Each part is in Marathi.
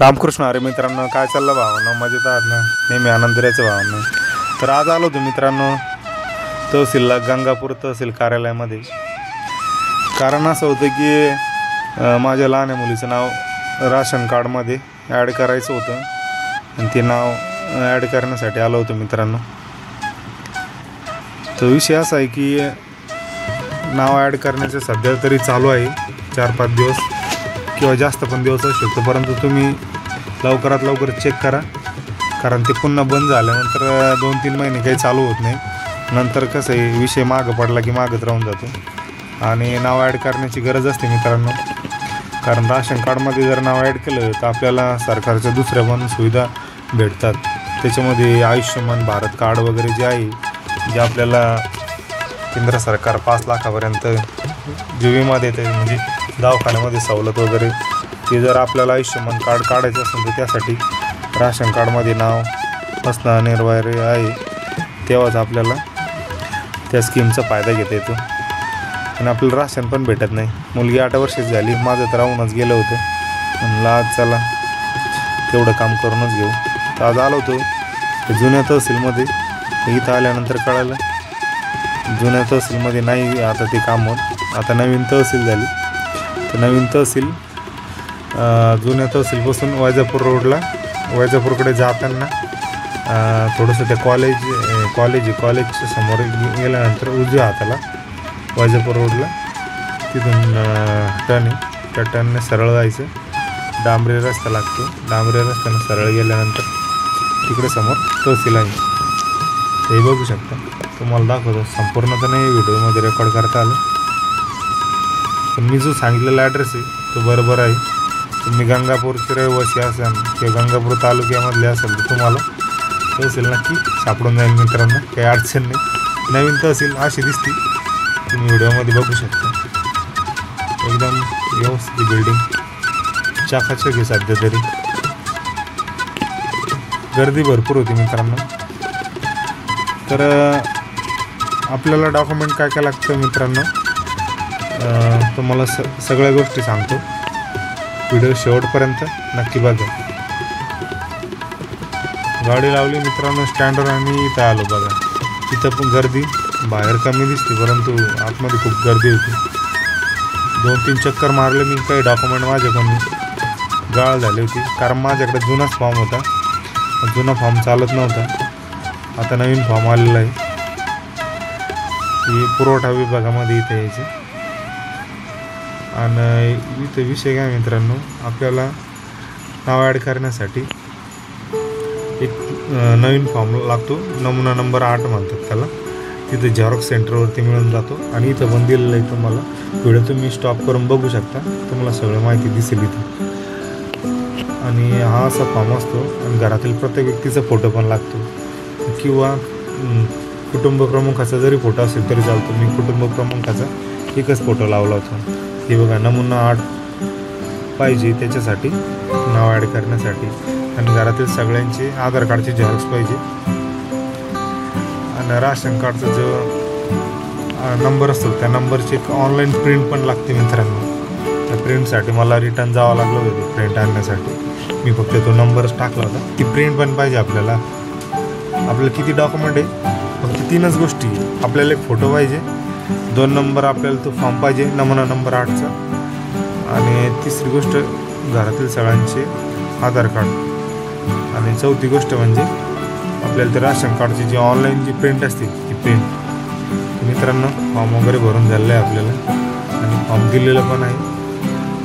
रामकृष्ण हरी मित्रांनो, काय चाललं भावांनो? मजेत आहात ना? नेहमी आनंदरायचं भावांनो. तर आज आलो होतो मित्रांनो तहसीलला, गंगापूर तहसील कार्यालयामध्ये. कारण असं होतं की माझ्या लहान मुलीचं नाव राशन कार्डमध्ये ॲड करायचं होतं आणि ते नाव ॲड करण्यासाठी आलो होतो मित्रांनो. तो विषय असा आहे की नाव ॲड करण्याचं सध्या तरी चालू आहे 4-5 दिवस किंवा जास्त पण दिवस असू शकतो, परंतु तुम्ही लवकरात लवकर चेक करा. कारण ते पुन्हा बंद झाल्यानंतर 2-3 महिने काही चालू होत नाही. नंतर कसं आहे, विषय मागं पडला की मागत राहून जातो आणि नाव ॲड करण्याची गरज असते मित्रांनो. कारण राशन कार्डमध्ये जर नाव ॲड केलं तर आपल्याला सरकारच्या दुसऱ्या पण सुविधा भेटतात. त्याच्यामध्ये आयुष्यमान भारत कार्ड वगैरे जे आहे, जे आपल्याला केंद्र सरकार 5 लाखापर्यंत जे विमा देते, म्हणजे दवाखान्यामध्ये सवलत वगैरे, ते जर आपल्याला आयुष्यमान कार्ड काढायचं असेल तर त्यासाठी राशन कार्डमध्ये नाव असणं अनिवार्य आहे. तेव्हाच आपल्याला त्या स्कीमचा फायदा घेता येतो आणि आपल्याला राशन पण भेटत नाही. मुलगी 8 वर्षाची झाली, माझं तर राहूनच गेलं होतं. म्हणलं आज चला तेवढं काम करूनच घेऊ. तर आज आलो होतो जुन्या तहसीलमध्ये. इथं आल्यानंतर कळालं जुन्या तहसीलमध्ये नाही आता ते काम होत, आता नवीन तहसील झाली. तर नवीन तहसील जुन्या तहसीलपासून वैजापूरकडे जाताना थोडंसं त्या कॉलेजच्या समोर गेल्यानंतर उजव्या हाताला वैजापूर रोडला तिथून त्या टर्नने सरळ जायचं. डांबरी रस्ता लागतो, डांबरी रस्त्यानं सरळ गेल्यानंतर तिकडे समोर तहसील आहे. हे बघू शकता, तुम्हाला दाखवतो. संपूर्ण तर नाही व्हिडिओमध्ये रेकॉर्ड करता आलं, पण मी जो सांगितलेला ॲड्रेस आहे तो बरोबर आहे. तुम्ही गंगापूरचे रहिवासी असाल किंवा गंगापूर तालुक्यामधले असाल तर तुम्हाला तहसील नक्की सापडून जाईल मित्रांनो, काही अडचण नाही. नवीन तहसील अशी दिसते, तुम्ही व्हिडिओमध्ये बघू शकता. एकदम व्यवस्थित बिल्डिंग, चाकाचक आहे. सध्या तरी गर्दी भरपूर होती मित्रांनो. तर आपल्याला डॉक्युमेंट काय काय लागतं मित्रांनो, तुम्हाला सगळ्या गोष्टी सांगतो. व्हिडिओ शेवटपर्यंत नक्की बघा. गाडी लावली मित्रांनो स्टँडवर आणि इथं आलो बघा. इथं पण गर्दी बाहेर कमी दिसते, परंतु आतमध्ये खूप गर्दी होती. 2-3 चक्कर मारले मी. काही डॉक्युमेंट माझ्याकडून गाळ झाली होती, कारण माझ्याकडे जुनाच फॉर्म होता. जुना फॉर्म चालत नव्हता, आता नवीन फॉर्म आलेला आहे. हे पुरवठा विभागामध्ये इथे यायचं. आणि इथं विषय काय मित्रांनो, आपल्याला नाव ॲड करण्यासाठी एक नवीन फॉर्म लागतो. नमुना नंबर 8 म्हणतात त्याला. तिथं झेरॉक्स सेंटरवरती मिळून जातो आणि इथं पण दिलेलं आहे. तुम्हाला व्हिडिओ तुम्ही स्टॉप करून बघू शकता, तुम्हाला सगळं माहिती दिसेल इथं. आणि हा असा फॉर्म असतो आणि घरातील प्रत्येक व्यक्तीचा फोटो पण लागतो, किंवा कुटुंब प्रमुखाचा जरी फोटो असेल तरी चालतो. मी कुटुंब प्रमुखाचा एकच फोटो लावला होता. हे बघा, नमुना 8 पाहिजे त्याच्यासाठी, नाव ॲड करण्यासाठी. आणि घरातील सगळ्यांचे आधार कार्डचे झेरॉक्स पाहिजे. आणि राशन कार्डचा जो नंबर असतो त्या नंबरची एक ऑनलाईन प्रिंट पण लागते मित्रांनो. त्या प्रिंटसाठी मला रिटर्न जावं लागलं होतं प्रिंट आणण्यासाठी. मी फक्त तो नंबरच टाकला होता. ती प्रिंट पण पाहिजे आपल्याला. आपल्याला किती डॉक्युमेंट आहे, फक्त 3च गोष्टी. आपल्याला एक फोटो पाहिजे, 2 नंबर आपल्याला तो फॉर्म पाहिजे नमुना नंबर 8चा, आणि 3री गोष्ट घरातील सगळ्यांचे आधार कार्ड. आणि 4थी गोष्ट म्हणजे आपल्याला ते राशन कार्डची जी ऑनलाईन जी प्रिंट असते ती प्रिंट. मित्रांनो, फॉर्म वगैरे भरून झालेलं आहे आपल्याला आणि फॉर्म दिलेलं पण आहे.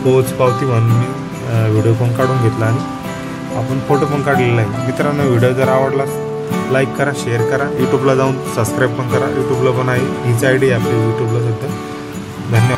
पोच पावती म्हणून मी व्हिडिओ पण काढून घेतला आणि आपण फोटो पण काढलेला आहे. मित्रांनो, व्हिडिओ जर आवडला लाईक करा, शेअर करा, यूट्यूबला जाऊन सबस्क्राईब पण करा. यूट्यूबला पण आहे, हीच ID आहे आपली यूट्यूबला सुद्धा. धन्यवाद.